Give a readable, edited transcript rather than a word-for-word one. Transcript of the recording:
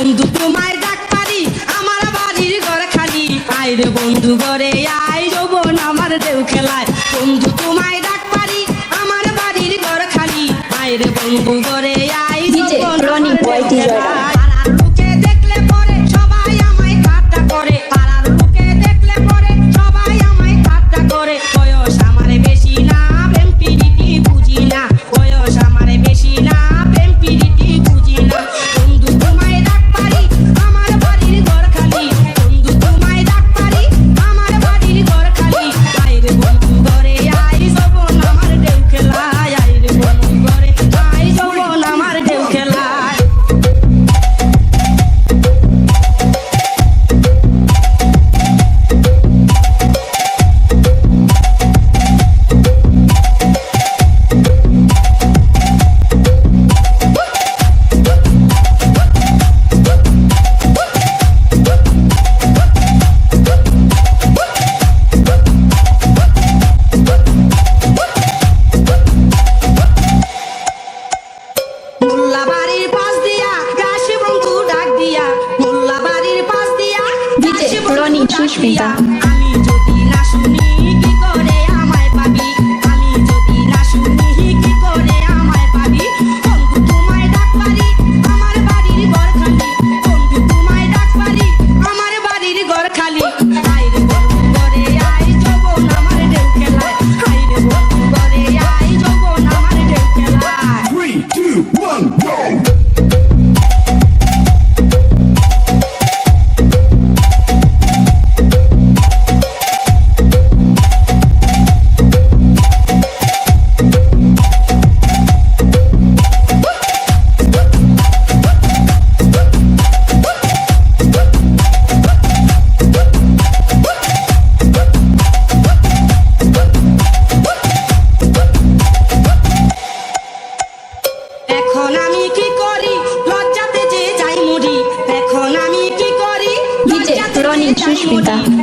বন্ধু তোমায় ডাক পারি আমার বাড়ির ঘর খালি আয় রে বন্ধু ঘরে আয় যৌবন আমার দেউ খেলায় বন্ধু তোমায় ডাক পারি আমার বাড়ির ঘর খালি আয় রে বন্ধু ঘরে আয় যৌবন আমার দেউ খেলায় লোকে দেখলে পরে সবাই আমায় ঠাট্টা করে পাড়ার লোকে দেখলে পরে সবাই আমায় ঠাট্টা করে বয়স আমার বেশি না প্রেম প্রীতি বুঝি না বয়স আমার বেশি না প্রেম প্রীতি বুঝি না বন্ধু তোমায় ডাক পারি আমার বাড়ির ঘর খালি বন্ধু তোমায় ডাক পারি আমার বাড়ির ঘর খালি আয় রে বন্ধু ঘরে আয় যৌবন আমার দেউ খেলায় আয় রে বন্ধু ঘরে আয় যৌবন আমার দেউ খেলায় মোল্লা বাড়ির পাশ দিয়া গাছে বন্ধু ডাক দিয়া মোল্লা বাড়ির পাশ দিয়া গাছে বন্ধু ডাক দিয়া আমি যদি না শুনি কি করে আমায় পাবি আমি যদি না শুনি কি করে আমায় পাবি বন্ধু তোমায় ডাক পারি আমার বাড়ির ঘর খালি বন্ধু তোমায় ডাক পারি আমার বাড়ির ঘর খালি আয় রে বন্ধু ঘরে আয় যৌবন আমার দেউ খেলায় আয় রে বন্ধু ঘরে আয় যৌবন আমার দেউ খেলায় 3, 2, 1, go! এখন আমি কি করি লজ্জাতে যে যাই মরি এখন আমি কি করি লজ্জাতে যে যাই মরি